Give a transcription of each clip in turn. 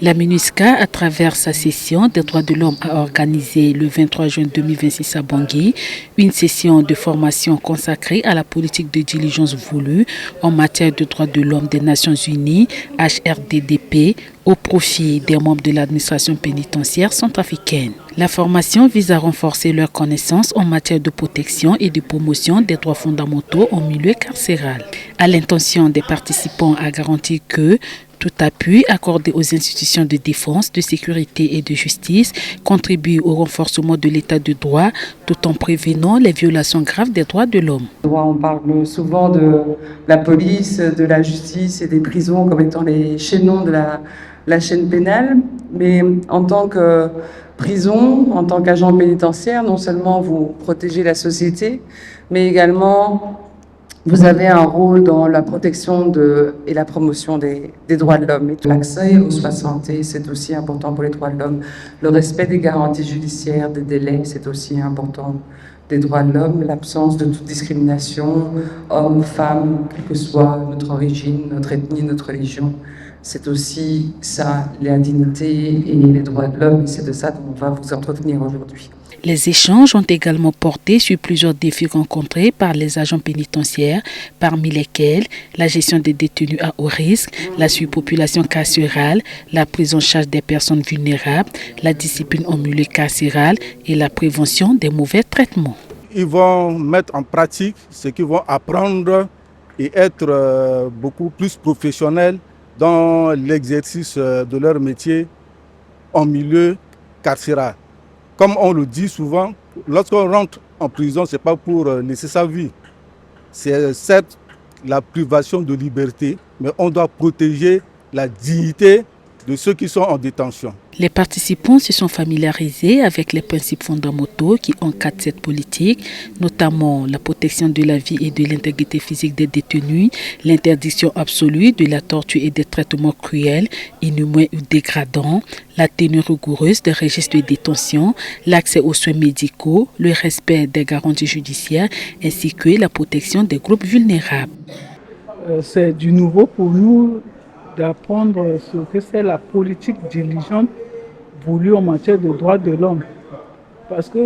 La MINUSCA, à travers sa session des droits de l'homme, a organisé le 23 juin 2026 à Bangui une session de formation consacrée à la politique de diligence voulue en matière de droits de l'homme des Nations Unies, HRDDP, au profit des membres de l'administration pénitentiaire centrafricaine. La formation vise à renforcer leurs connaissances en matière de protection et de promotion des droits fondamentaux en milieu carcéral. À l'intention des participants à garantir que tout appui accordé aux institutions de défense, de sécurité et de justice contribue au renforcement de l'état de droit tout en prévenant les violations graves des droits de l'homme. On parle souvent de la police, de la justice et des prisons comme étant les chaînons de la chaîne pénale, mais en tant que prison, en tant qu'agent pénitentiaire, non seulement vous protégez la société, mais également vous avez un rôle dans la protection et la promotion des droits de l'homme. L'accès aux soins de santé, c'est aussi important pour les droits de l'homme. Le respect des garanties judiciaires, des délais, c'est aussi important. Des droits de l'homme, l'absence de toute discrimination, hommes, femmes, quelle que soit notre origine, notre ethnie, notre religion. C'est aussi ça, la dignité et les droits de l'homme, et c'est de ça dont on va vous entretenir aujourd'hui. Les échanges ont également porté sur plusieurs défis rencontrés par les agents pénitentiaires, parmi lesquels la gestion des détenus à haut risque, la surpopulation carcérale, la prise en charge des personnes vulnérables, la discipline en milieu carcéral et la prévention des mauvais traitements. Ils vont mettre en pratique ce qu'ils vont apprendre et être beaucoup plus professionnels dans l'exercice de leur métier en milieu carcéral. Comme on le dit souvent, lorsqu'on rentre en prison, ce n'est pas pour laisser sa vie. C'est certes la privation de liberté, mais on doit protéger la dignité de ceux qui sont en détention. Les participants se sont familiarisés avec les principes fondamentaux qui encadrent cette politique, notamment la protection de la vie et de l'intégrité physique des détenus, l'interdiction absolue de la torture et des traitements cruels, inhumains ou dégradants, la tenue rigoureuse des registres de détention, l'accès aux soins médicaux, le respect des garanties judiciaires ainsi que la protection des groupes vulnérables. C'est du nouveau pour nous d'apprendre ce que c'est la politique diligente voulue en matière de droits de l'homme. Parce que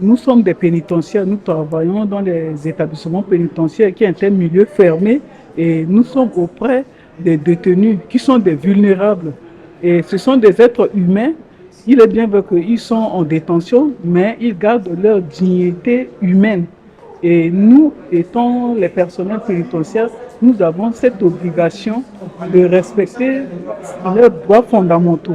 nous sommes des pénitentiaires, nous travaillons dans les établissements pénitentiaires qui sont un milieu fermé et nous sommes auprès des détenus qui sont des vulnérables. Et ce sont des êtres humains. Il est bien vrai qu'ils sont en détention, mais ils gardent leur dignité humaine. Et nous, étant les personnels pénitentiaires, nous avons cette obligation de respecter leurs droits fondamentaux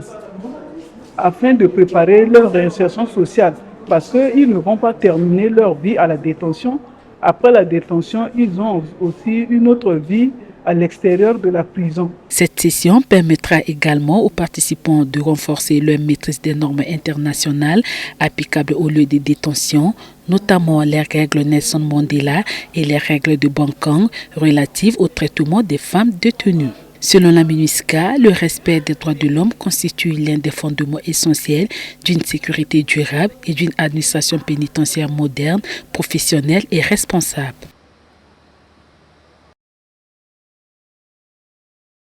afin de préparer leur réinsertion sociale. Parce qu'ils ne vont pas terminer leur vie à la détention. Après la détention, ils ont aussi une autre vie à l'extérieur de la prison. Cette session permettra également aux participants de renforcer leur maîtrise des normes internationales applicables au lieu de détention, notamment les règles Nelson Mandela et les règles de Bangkok relatives au traitement des femmes détenues. Selon la MINUSCA, le respect des droits de l'homme constitue l'un des fondements essentiels d'une sécurité durable et d'une administration pénitentiaire moderne, professionnelle et responsable.